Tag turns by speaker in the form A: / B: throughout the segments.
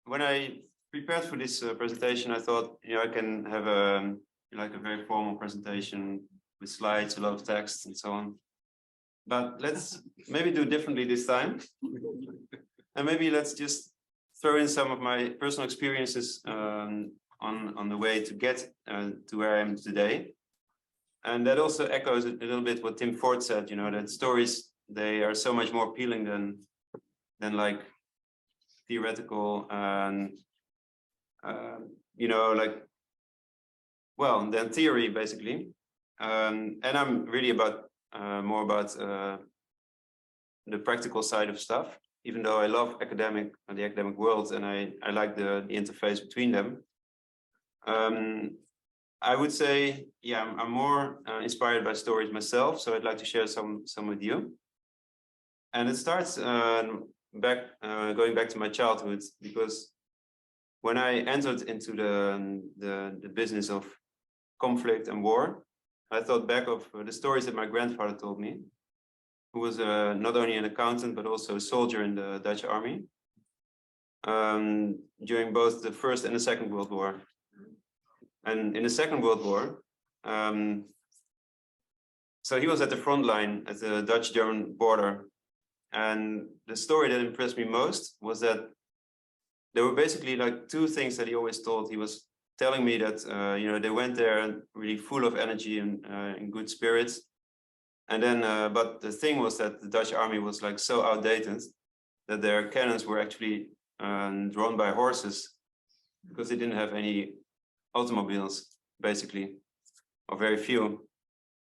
A: when I prepared for this presentation, I thought, I can have a very formal presentation with slides, a lot of text, and so on. But let's maybe do it differently this time, and maybe let's just throw in some of my personal experiences on the way to get to where I am today. And that also echoes a little bit what Tim Ford said, that stories, they are so much more appealing than like theoretical and than theory, basically. And I'm really more about the practical side of stuff, even though I love the academic world, and I like the interface between them. I would say, I'm more inspired by stories myself, so I'd like to share some with you. And it starts going back to my childhood, because when I entered into the business of conflict and war, I thought back of the stories that my grandfather told me, who was not only an accountant but also a soldier in the Dutch army during both the First and the Second World War. And in the Second World War, so he was at the front line at the Dutch-German border. And the story that impressed me most was that there were basically like two things that he always told. He was telling me that, they went there really full of energy and in good spirits. And then, but the thing was that the Dutch army was like so outdated that their cannons were actually drawn by horses, because they didn't have any automobiles, basically, or very few.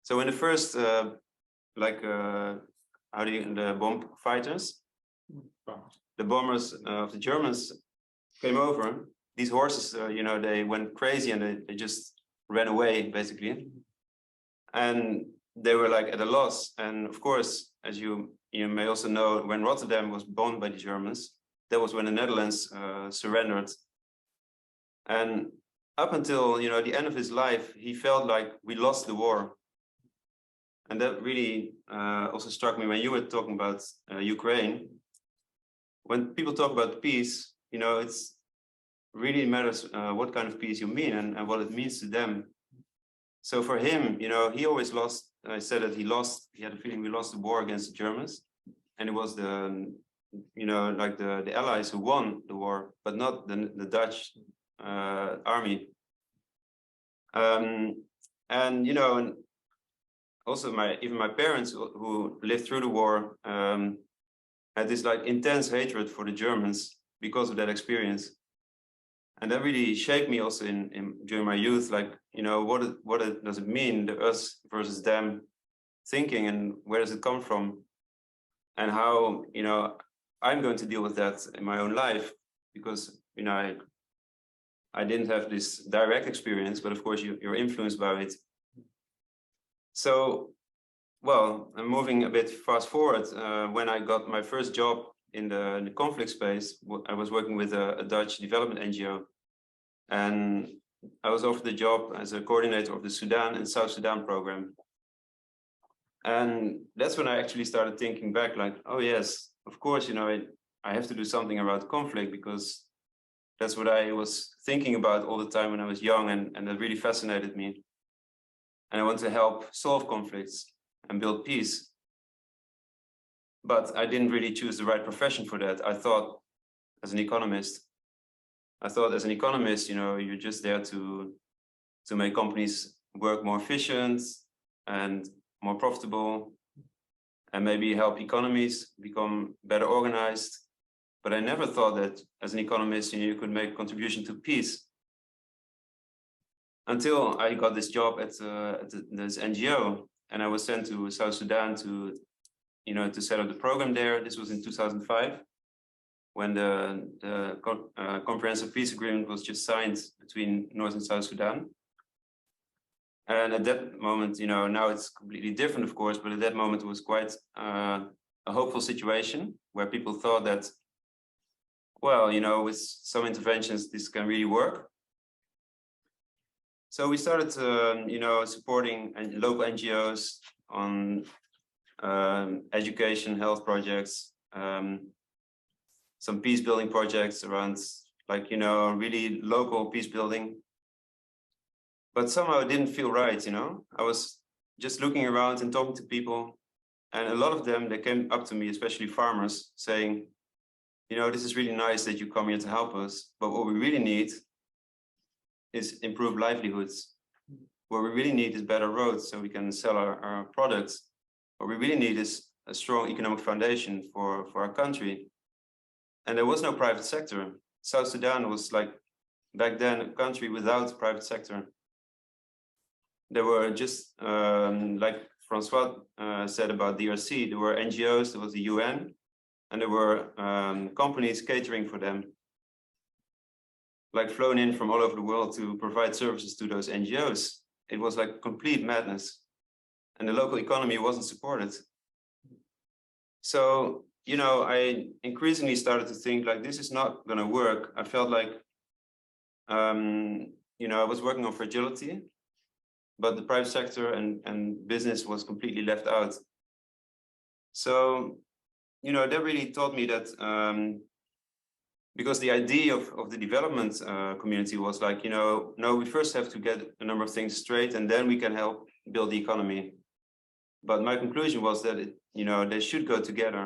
A: So in the first, the bomb fighters, the bombers of the Germans came over, these horses, they went crazy and they just ran away, basically. And they were like at a loss. And of course, as you may also know, when Rotterdam was bombed by the Germans, that was when the Netherlands surrendered. And up until the end of his life, he felt like we lost the war. And that really also struck me when you were talking about Ukraine. When people talk about peace, it's really matters what kind of peace you mean and what it means to them. So for him, he always lost. I said that he had a feeling we lost the war against the Germans, and it was the Allies who won the war, but not the Dutch army. And also even my parents who lived through the war had this like intense hatred for the Germans because of that experience. And that really shaped me also during my youth, like, what does it mean, the us versus them thinking, and where does it come from? And how, I'm going to deal with that in my own life, because, I didn't have this direct experience, but of course you're influenced by it. So, well, I'm moving a bit fast forward. When I got my first job in the conflict space, I was working with a Dutch development NGO, and I was offered the job as a coordinator of the Sudan and South Sudan program. And that's when I actually started thinking back, like, oh yes, of course, I have to do something about conflict, because that's what I was thinking about all the time when I was young, and that really fascinated me. And I want to help solve conflicts and build peace. But I didn't really choose the right profession for that. I thought as an economist, you're just there to make companies work more efficient and more profitable, and maybe help economies become better organized. But I never thought that as an economist, you could make a contribution to peace. Until I got this job at this NGO, and I was sent to South Sudan to set up the program there. This was in 2005, when the comprehensive peace agreement was just signed between North and South Sudan. And at that moment, now it's completely different, of course, but at that moment it was quite a hopeful situation where people thought that, well, with some interventions, this can really work. So we started, supporting local NGOs on education, health projects, some peace building projects around like, you know, really local peace building. But somehow it didn't feel right, you know. I was just looking around and talking to people, and a lot of them, they came up to me, especially farmers, saying, you know, this is really nice that you come here to help us, but what we really need is improved livelihoods. What we really need is better roads so we can sell our products. What we really need is a strong economic foundation for our country. And there was no private sector. South Sudan was, like, back then, a country without private sector. There were just, like Francois said about DRC, there were NGOs, there was the UN, and there were companies catering for them, like flown in from all over the world to provide services to those NGOs. It was like complete madness, and the local economy wasn't supported. So, you know, I increasingly started to think, like, this is not going to work. I felt like, you know, I was working on fragility, but the private sector and business was completely left out. So, you know, that really taught me that, because the idea of the development community was like, you know, no, we first have to get a number of things straight and then we can help build the economy. But my conclusion was that, you know, they should go together.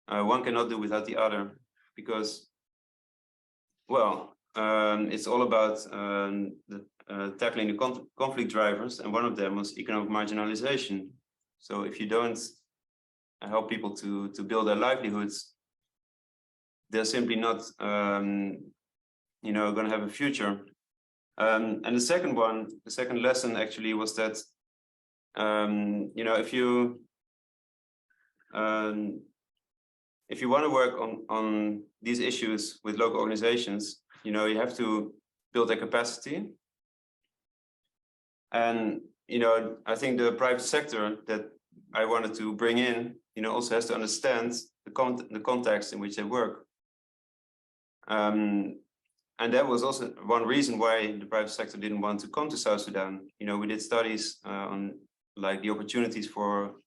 A: One cannot do without the other, because, well, it's all about tackling the conflict drivers, and one of them was economic marginalization. So if you don't help people to build their livelihoods, they're simply not, you know, going to have a future. And the second lesson actually was that, you know, if you want to work on these issues with local organizations, you know, you have to build their capacity. And, you know, I think the private sector that I wanted to bring in, you know, also has to understand the context in which they work. And that was also one reason why the private sector didn't want to come to South Sudan. You know, we did studies on, like, the opportunities for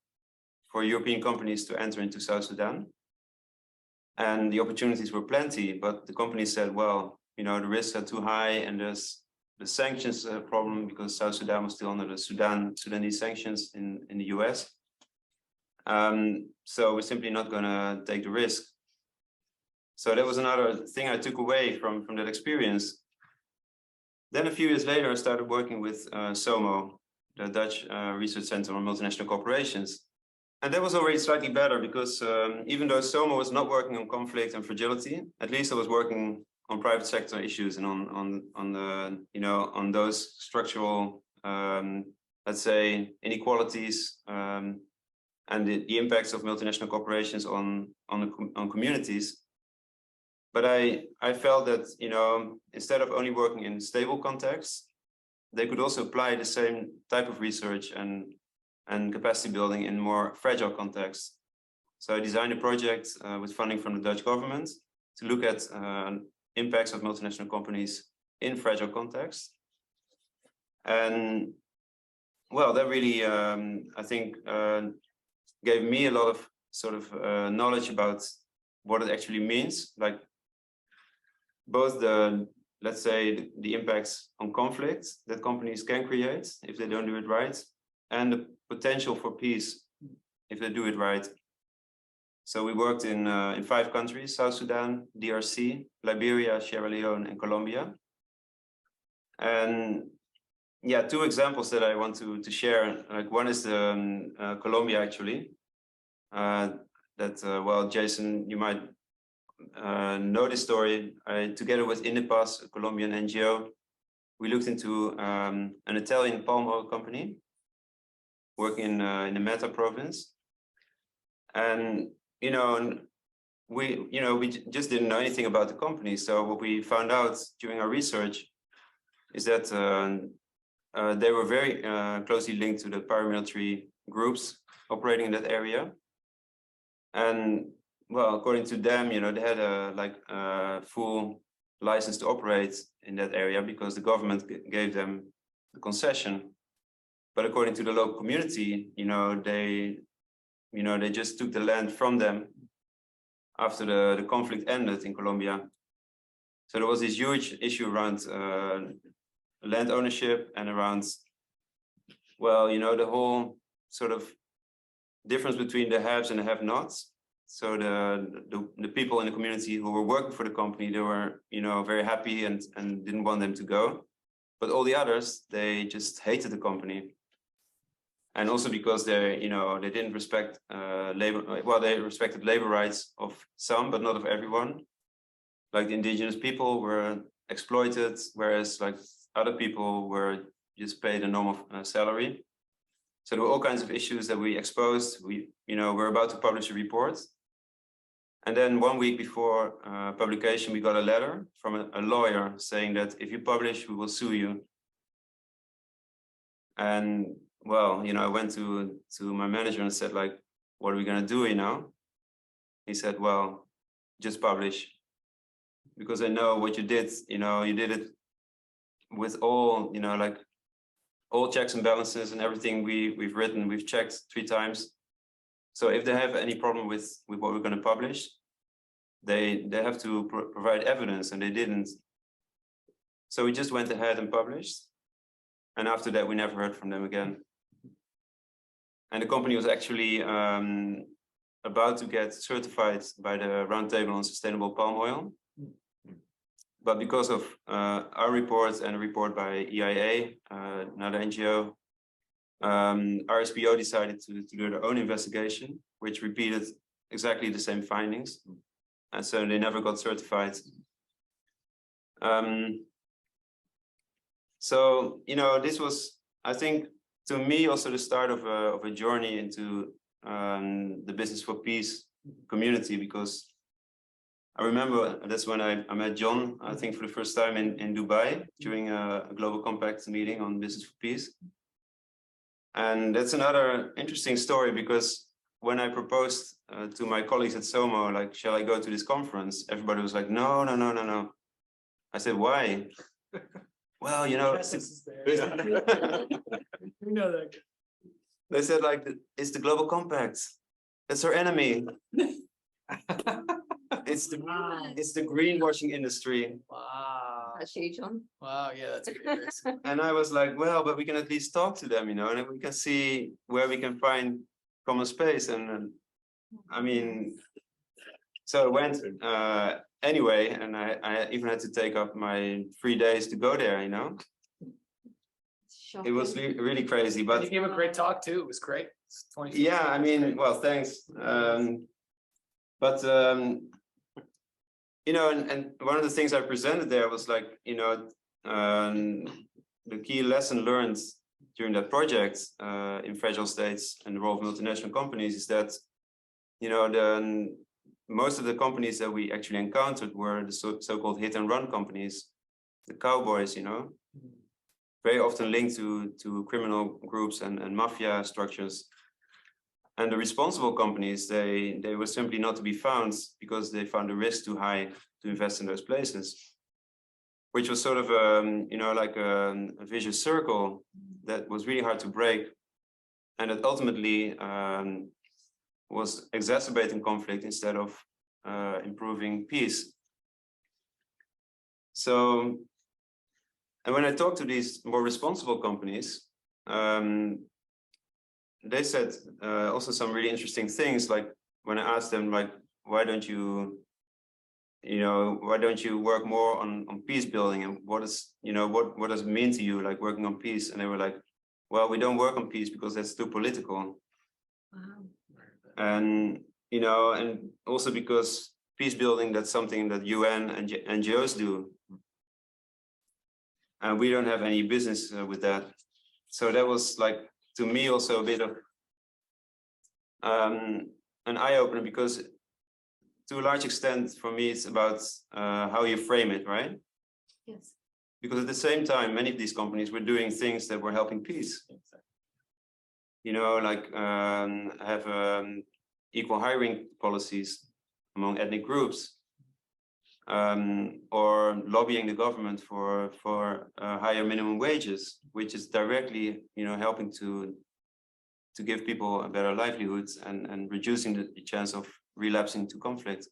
A: European companies to enter into South Sudan. And the opportunities were plenty, but the companies said, well, you know, the risks are too high, and there's the sanctions problem, because South Sudan was still under the Sudanese sanctions in the US. So we're simply not going to take the risk. So that was another thing I took away from that experience. Then a few years later, I started working with SOMO, the Dutch Research Center on Multinational Corporations. And that was already slightly better, because even though SOMO was not working on conflict and fragility, at least I was working on private sector issues and on the, you know, on those structural, let's say, inequalities and the impacts of multinational corporations on communities. But I felt that, you know, instead of only working in stable contexts, they could also apply the same type of research and capacity building in more fragile contexts. So I designed a project with funding from the Dutch government to look at impacts of multinational companies in fragile contexts. And, well, that really, I think, gave me a lot of sort of knowledge about what it actually means, like both the, let's say, the impacts on conflict that companies can create if they don't do it right, and the potential for peace if they do it right. So we worked in 5 countries: South Sudan, DRC, Liberia, Sierra Leone, and Colombia. And yeah, 2 examples that I want to share. Like, one is Colombia, actually. Well, Jason, you might know this story. Together with Indipas, a Colombian NGO, we looked into an Italian palm oil company working in the Meta province. And, you know, we just didn't know anything about the company. So what we found out during our research is that they were very closely linked to the paramilitary groups operating in that area. And, well, according to them, you know, they had a full license to operate in that area because the government gave them the concession. But according to the local community, they just took the land from them after the conflict ended in Colombia. So there was this huge issue around land ownership and around, well, you know, the whole sort of difference between the haves and the have-nots. So the people in the community who were working for the company, they were, you know, very happy and didn't want them to go. But all the others, they just hated the company. And also because they, you know, they didn't respect labor, well, they respected labor rights of some, but not of everyone. Like the indigenous people were exploited, whereas like other people were just paid a normal salary. So there were all kinds of issues that we exposed. We, you know, we're about to publish a report. And then 1 week before publication, we got a letter from a lawyer saying that if you publish, we will sue you. And well, you know, I went to my manager and said, like, what are we gonna do, you know? He said, well, just publish. Because I know what you did, you know, you did it with all, you know, like all checks and balances and everything we've written, we've checked 3 times. So if they have any problem with what we're going to publish, they have to provide evidence, and they didn't. So we just went ahead and published. And after that, we never heard from them again. And the company was actually about to get certified by the Roundtable on Sustainable Palm Oil. But because of our report and a report by EIA, another NGO, RSPO decided to do their own investigation, which repeated exactly the same findings. And so they never got certified. So, you know, this was, I think, to me, also the start of a journey into the Business for Peace community, because I remember that's when I met John, I think for the first time in Dubai during a Global Compact meeting on Business for Peace. And that's another interesting story, because when I proposed to my colleagues at SOMO, like, shall I go to this conference? Everybody was like, no, no, no, no, no. I said, why? Well, you know,
B: We know that.
A: they said, like, it's the Global Compact. That's our enemy. It's the greenwashing industry.
B: Wow.
C: Actually, John.
B: Wow, yeah, that's great.
A: And I was like, well, but we can at least talk to them, you know, and we can see where we can find common space. And I mean, so I went anyway, and I even had to take up my 3 days to go there, you know. It was really crazy, but
B: you gave a great talk too. It was great.
A: yeah, I mean, well, thanks. But you know, and one of the things I presented there was like, you know, the key lesson learned during that project in fragile states and the role of multinational companies is that, you know, most of the companies that we actually encountered were the so-called hit and run companies, the cowboys, you know, very often linked to criminal groups and mafia structures. And the responsible companies, they were simply not to be found because they found the risk too high to invest in those places, which was sort of, you know, like a vicious circle that was really hard to break. And that ultimately was exacerbating conflict instead of improving peace. So, and when I talked to these more responsible companies, they said also some really interesting things, like when I asked them, like, why don't you work more on peace building, and what is, you know, what does it mean to you, like working on peace? And they were like, well, we don't work on peace because that's too political.
C: Wow.
A: And, you know, and also because peace building, that's something that UN and NGOs do. And we don't have any business with that. So that was like, to me, also a bit of an eye-opener, because to a large extent, for me, it's about how you frame it, right?
C: Yes.
A: Because at the same time, many of these companies were doing things that were helping peace. You know, like have equal hiring policies among ethnic groups, or lobbying the government for higher minimum wages, which is directly, you know, helping to give people a better livelihoods and reducing the chance of relapsing to conflict.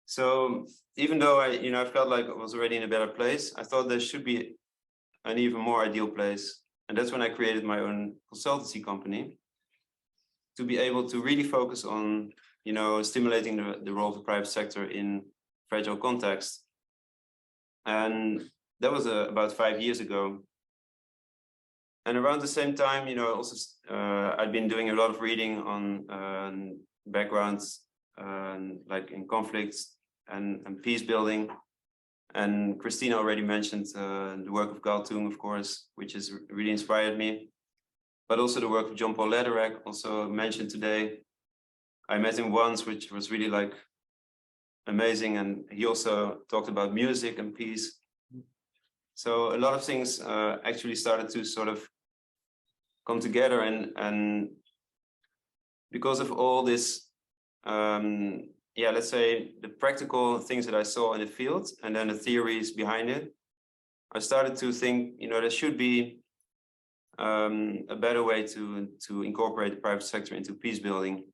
A: So even though I felt like I was already in a better place, I thought there should be an even more ideal place. And that's when I created my own consultancy company to be able to really focus on, stimulating the role of the private sector in fragile context. And that was about 5 years ago. And around the same time, also I'd been doing a lot of reading on backgrounds like in conflicts and peace building. And Christina already mentioned the work of Galtung, of course, which has really inspired me. But also the work of John Paul Lederer, also mentioned today. I met him once, which was really like amazing. And he also talked about music and peace. So a lot of things actually started to sort of come together, and because of all this, let's say the practical things that I saw in the field and then the theories behind it, I started to think, there should be a better way to incorporate the private sector into peace building,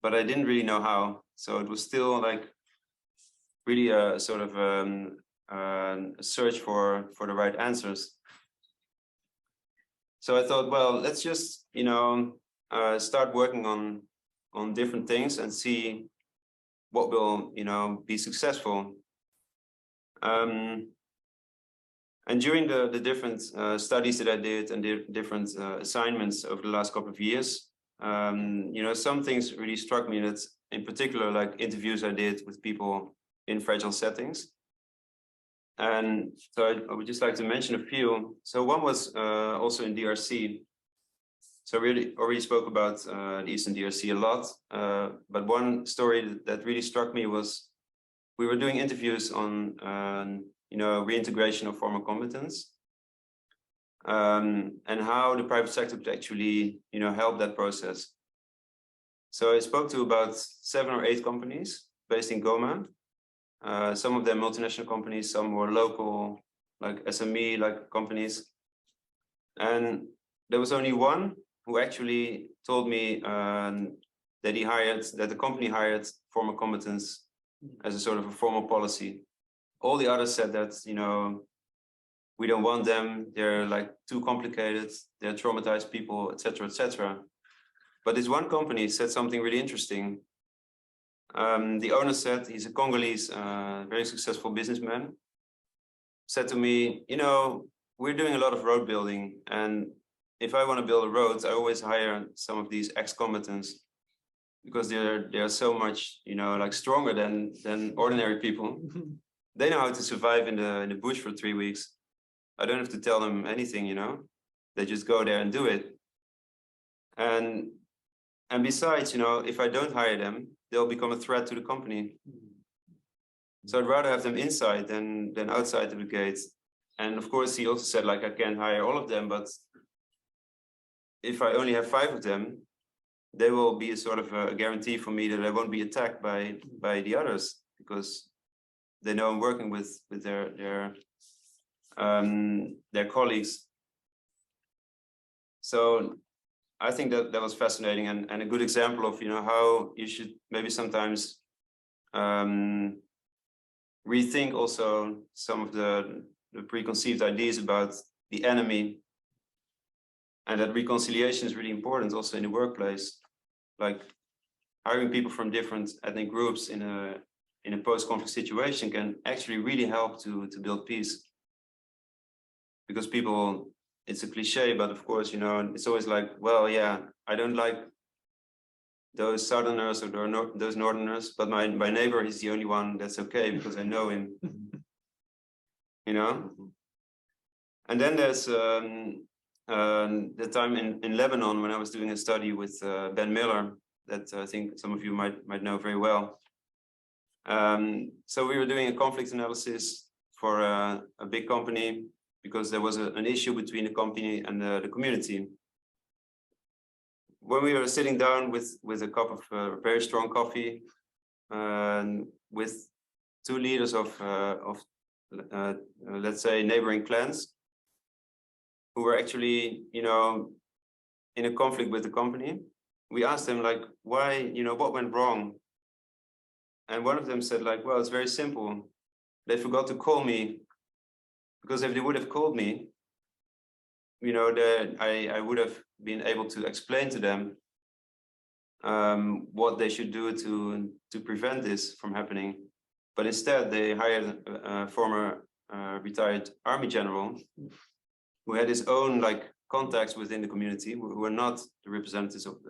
A: but I didn't really know how. So it was still like really a sort of a search for the right answers. So I thought, well, let's just, start working on different things and see what will, be successful. And during the different studies that I did and the different assignments over the last couple of years, some things really struck me. That's in particular like interviews I did with people in fragile settings. And so I would just like to mention a few. So one was also in DRC. So we already spoke about the Eastern DRC a lot, but one story that really struck me was we were doing interviews on reintegration of former combatants, and how the private sector could actually help that process. So I spoke to about 7 or 8 companies based in Goma. Some of them multinational companies, some were local, like SME, like companies. And there was only one who actually told me that the company hired former combatants as a sort of a formal policy. All the others said that, we don't want them, they're like too complicated, they're traumatized people, etc., etc. But this one company said something really interesting. The owner said, he's a Congolese, very successful businessman, said to me, we're doing a lot of road building, and if I want to build a road, I always hire some of these ex-combatants because they're so much, like stronger than ordinary people. They know how to survive in the bush for 3 weeks. I don't have to tell them anything, they just go there and do it. And besides, if I don't hire them, they'll become a threat to the company. So I'd rather have them inside than outside of the gates. And of course, he also said, like, I can't hire all of them, but if I only have 5 of them, they will be a sort of a guarantee for me that I won't be attacked by the others, because they know I'm working with their colleagues. So I think that was fascinating and a good example of how you should maybe sometimes rethink also some of the preconceived ideas about the enemy, and that reconciliation is really important also in the workplace. Like hiring people from different ethnic groups in a post-conflict situation can actually really help to build peace. Because people, it's a cliche, but of course, it's always like, well, yeah, I don't like those Southerners or those Northerners, but my neighbor is the only one that's okay because I know him, And then there's the time in Lebanon when I was doing a study with Ben Miller that I think some of you might know very well. So we were doing a conflict analysis for a big company because there was an issue between the company and the community. When we were sitting down with a cup of very strong coffee, with 2 leaders of let's say neighboring clans, who were actually, in a conflict with the company, we asked them, like, why, what went wrong? and one of them said like, well, it's very simple. They forgot to call me, because if they would have called me, you know, I would have been able to explain to them what they should do to prevent this from happening. But instead, they hired a former retired army general who had his own like contacts within the community who were not the representatives of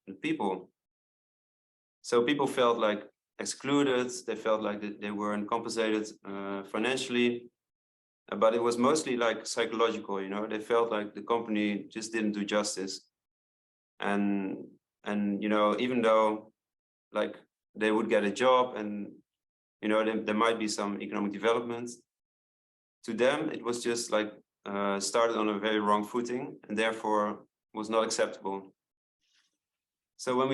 A: the people. So people felt like excluded. They felt like they weren't compensated financially. But it was mostly like psychological, you know. They felt like the company just didn't do justice, and you know, even though like they would get a job and you know there might be some economic development, to them it was just like started on a very wrong footing and therefore was not acceptable. So when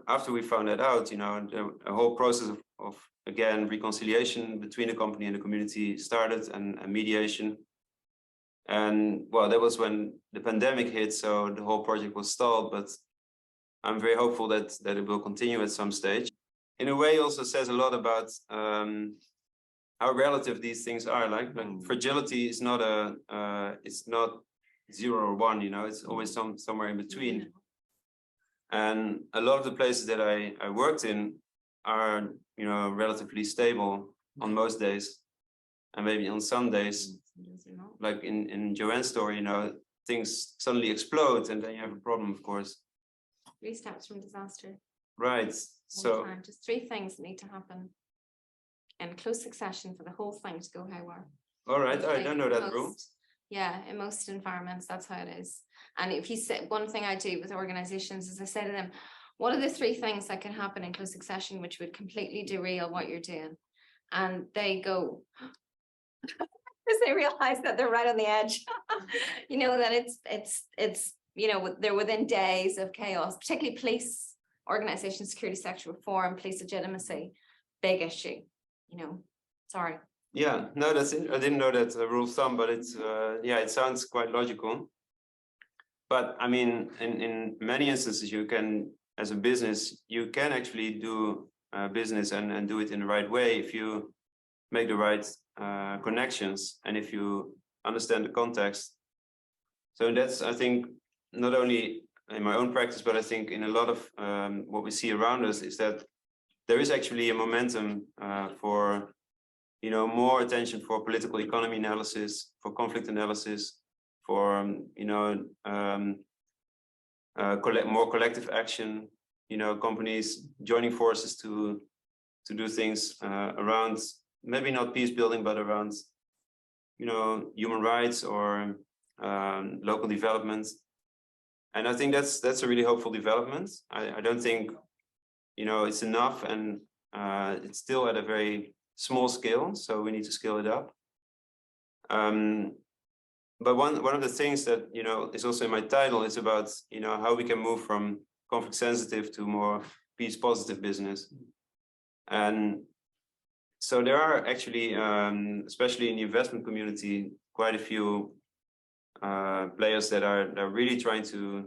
A: after we found that out, you know, a whole process of again, reconciliation between the company and the community started, and mediation. And well, that was when the pandemic hit, so the whole project was stalled, but I'm very hopeful that it will continue at some stage. In a way, also says a lot about how relative these things are. Like fragility is not it's not 0 or 1, you know, it's always somewhere in between. And a lot of the places that I worked in are, you know, relatively stable on most days, and maybe on some days, like in Joanne's story, you know, things suddenly explode and then you have a problem, of course.
C: 3 steps from disaster.
A: Right. So
C: just 3 things need to happen in close succession for the whole thing to go haywire.
A: All right, I don't know that rule.
C: Yeah, in most environments, that's how it is. And if you say, one thing I do with organizations is I say to them, what are the 3 things that can happen in close succession which would completely derail what you're doing? And they go, because they realize that they're right on the edge. You know, that it's you know, they're within days of chaos, particularly police organizations, security sector reform, police legitimacy, big issue, you know, sorry.
A: Yeah, no, that's it. I didn't know that rule of thumb, but it's yeah, it sounds quite logical. But I mean, in many instances, you can, as a business, you can actually do business and do it in the right way if you make the right connections and if you understand the context. So that's, I think, not only in my own practice, but I think in a lot of what we see around us is that there is actually a momentum for, you know, more attention for political economy analysis, for conflict analysis, for you know, more collective action. You know, companies joining forces to do things around maybe not peace building, but around, you know, human rights or local development. And I think that's a really hopeful development. I don't think, you know, it's enough, and it's still at a very small scale, so we need to scale it up. But one of the things that, you know, is also in my title is about, you know, how we can move from conflict sensitive to more peace positive business. And so there are actually, especially in the investment community, quite a few players that are really trying to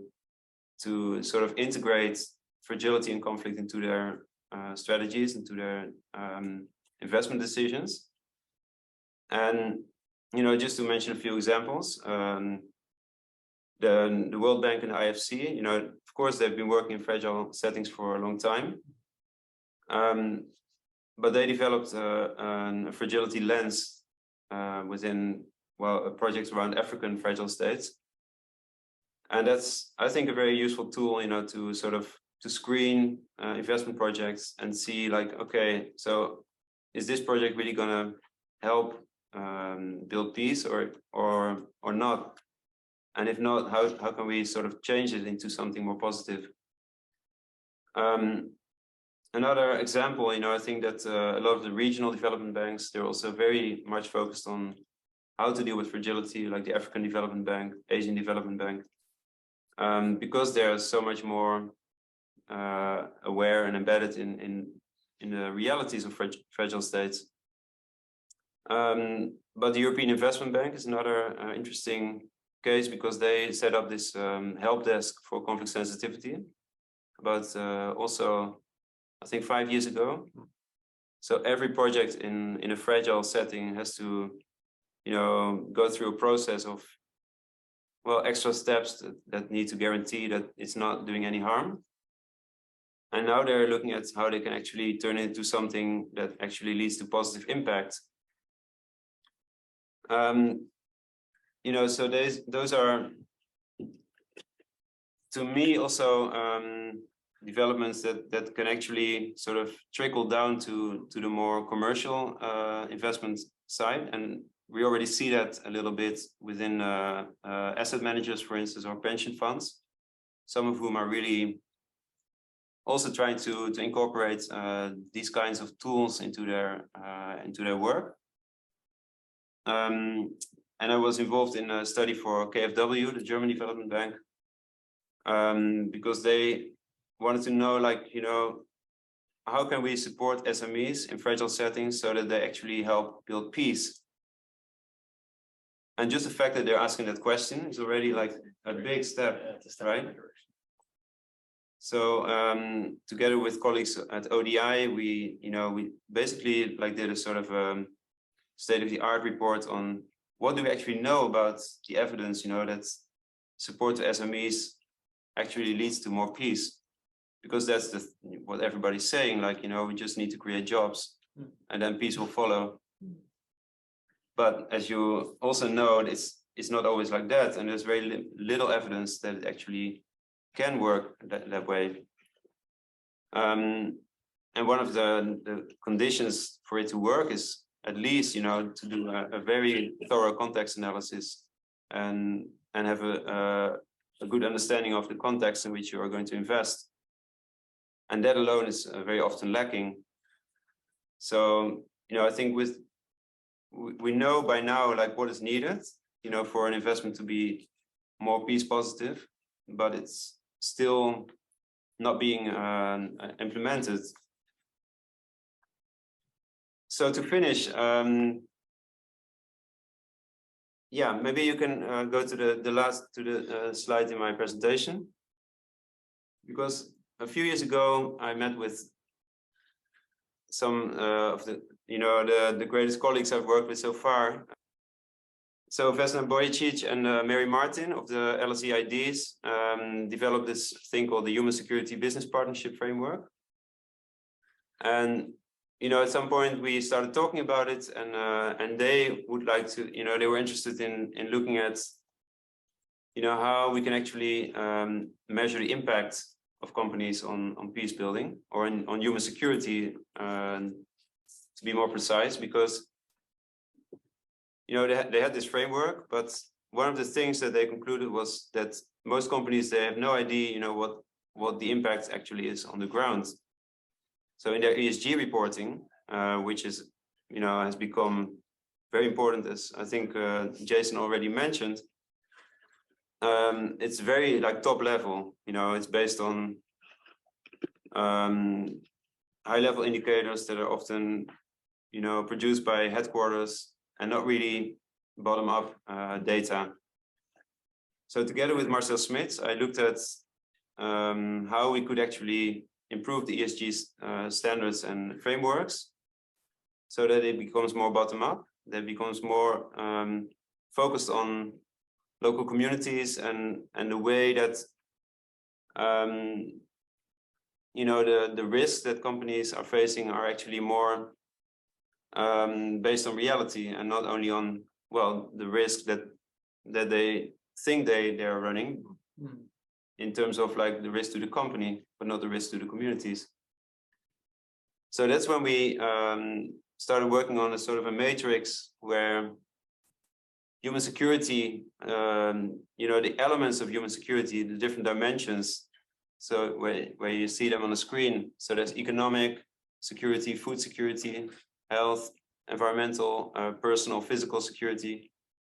A: sort of integrate fragility and conflict into their strategies, into their investment decisions. And, you know, just to mention a few examples, the World Bank and the IFC, you know, of course, they've been working in fragile settings for a long time. But they developed a fragility lens within, well, projects around African fragile states. And that's, I think, a very useful tool, you know, to sort of to screen investment projects and see like, okay, so is this project really going to help build peace or not? And if not, how can we sort of change it into something more positive? Another example, you know, I think that a lot of the regional development banks, they're also very much focused on how to deal with fragility, like the African Development Bank, Asian Development Bank, because they're so much more aware and embedded in the realities of fragile states. But the European Investment Bank is another interesting case because they set up this help desk for conflict sensitivity, but also, I think 5 years ago. So every project in a fragile setting has to, you know, go through a process of, well, extra steps that need to guarantee that it's not doing any harm. And now they're looking at how they can actually turn it into something that actually leads to positive impact. You know, so those are, to me, also developments that can actually sort of trickle down to the more commercial investment side. And we already see that a little bit within asset managers, for instance, or pension funds, some of whom are really also trying to incorporate these kinds of tools into their work. And I was involved in a study for KfW, the German Development Bank, because they wanted to know, like, you know, how can we support SMEs in fragile settings so that they actually help build peace? And just the fact that they're asking that question is already like a big step, right? So together with colleagues at ODI, we basically like did a sort of state-of-the-art report on what do we actually know about the evidence, you know, that support to SMEs actually leads to more peace, because that's what everybody's saying, like, you know, we just need to create jobs and then peace will follow. But as you also know, it's not always like that, and there's very little evidence that it actually can work that way. And one of the conditions for it to work is at least, you know, to do a very thorough context analysis and have a good understanding of the context in which you are going to invest. And that alone is very often lacking. So, you know, I think we know by now, like, what is needed, you know, for an investment to be more peace positive, but it's still not being implemented. So to finish, yeah, maybe you can go to the last slide in my presentation, because a few years ago I met with some of the, you know, the greatest colleagues I've worked with so far. So Vesna Bojicic and Mary Martin of the LSE IDs developed this thing called the Human Security Business Partnership Framework. And, you know, at some point we started talking about it, and they would like to, you know, they were interested in looking at, you know, how we can actually measure the impact of companies on peace building, or on human security, to be more precise, because, you know, they had this framework, but one of the things that they concluded was that most companies, they have no idea, you know, what the impact actually is on the ground. So in their ESG reporting, which is, you know, has become very important, as I think Jason already mentioned, it's very like top level, you know, it's based on high level indicators that are often, you know, produced by headquarters and not really bottom up data. So together with Marcel Smits, I looked at how we could actually improve the ESG standards and frameworks so that it becomes more bottom up, that becomes more focused on local communities and the way that, you know, the risks that companies are facing are actually more based on reality, and not only on, well, the risk that they think they are running in terms of like the risk to the company, but not the risk to the communities. So that's when we started working on a sort of a matrix where human security, you know, the elements of human security, the different dimensions, so where you see them on the screen. So there's economic security, food security, health, environmental, personal, physical security,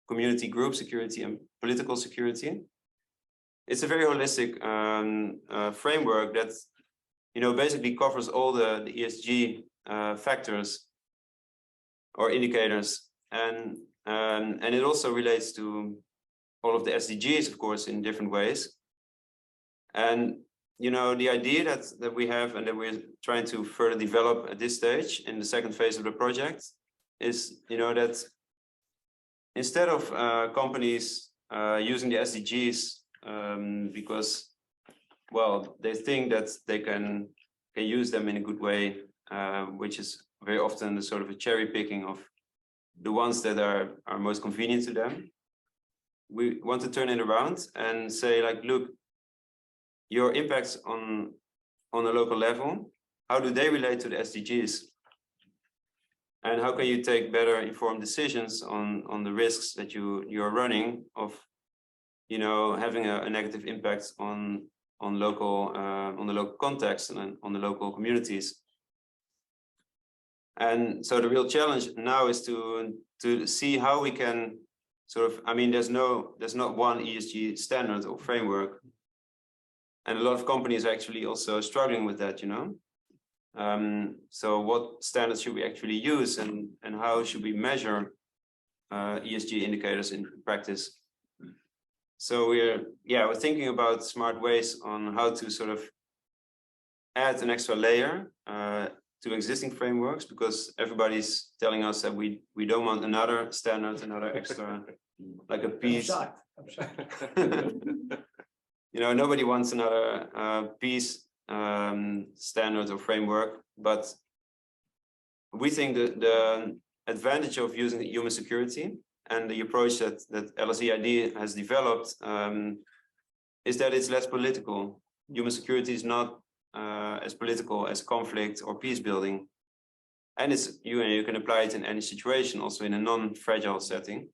A: community group security, and political security. It's a very holistic framework that, you know, basically covers all the ESG factors or indicators, and it also relates to all of the SDGs, of course, in different ways. And you know, the idea that we have and that we're trying to further develop at this stage in the second phase of the project is, you know, that instead of companies using the SDGs because, well, they think that they can use them in a good way, which is very often the sort of a cherry picking of the ones that are most convenient to them. We want to turn it around and say, like, look, your impacts on a local level, how do they relate to the SDGs? And how can you take better informed decisions on the risks that you're running of, you know, having a negative impact on local on the local context and on the local communities. And so the real challenge now is to see how we can sort of, I mean, there's not one ESG standard or framework. And a lot of companies are actually also struggling with that, you know. So what standards should we actually use and how should we measure ESG indicators in practice? So we're thinking about smart ways on how to sort of add an extra layer to existing frameworks, because everybody's telling us that we don't want another standard, another extra, like a piece.
B: I'm shocked.
A: You know, nobody wants another piece standard or framework, but we think that the advantage of using human security and the approach that LSEID has developed is that it's less political. Human security is not as political as conflict or peace building, and it's you can apply it in any situation, also in a non-fragile setting.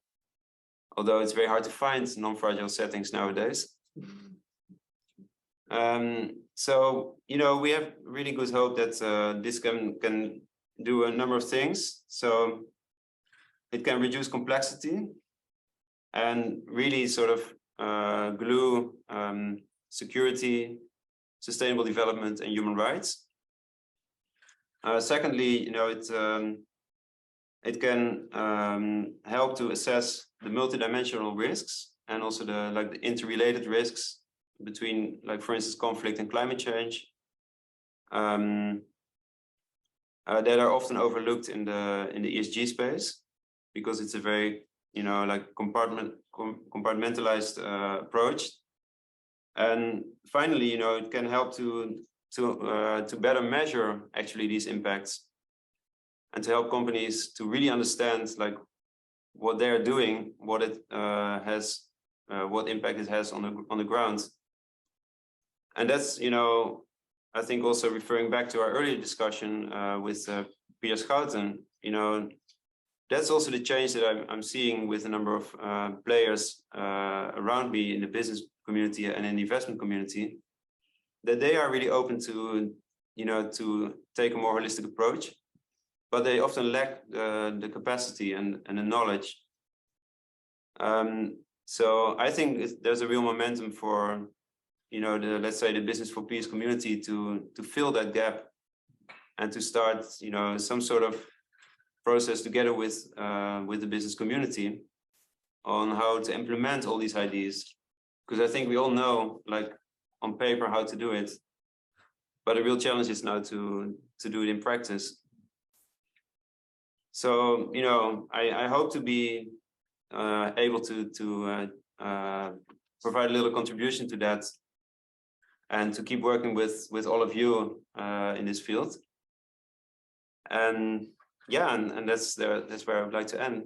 A: Although it's very hard to find non-fragile settings nowadays. So, you know, we have really good hope that this can do a number of things. So it can reduce complexity and really sort of glue security, sustainable development, and human rights. Secondly, you know, it can help to assess the multidimensional risks and also the interrelated risks between, like, for instance, conflict and climate change that are often overlooked in the ESG space, because it's a very, you know, like compartmentalized approach. And finally, you know, it can help to better measure actually these impacts and to help companies to really understand, like, what they're doing, what it has, what impact it has on the ground. And that's, you know, I think also referring back to our earlier discussion with Pia Schouten, you know, that's also the change that I'm seeing with a number of players around me in the business community and in the investment community, that they are really open to, you know, to take a more holistic approach, but they often lack the capacity and the knowledge. So I think there's a real momentum for, you know, let's say the Business for Peace community to fill that gap and to start, you know, some sort of process together with the business community on how to implement all these ideas. Because I think we all know, like, on paper how to do it, but the real challenge is now to do it in practice. So, you know, I hope to be able to provide a little contribution to that, and to keep working with all of you in this field. And yeah, and that's where I would like to end.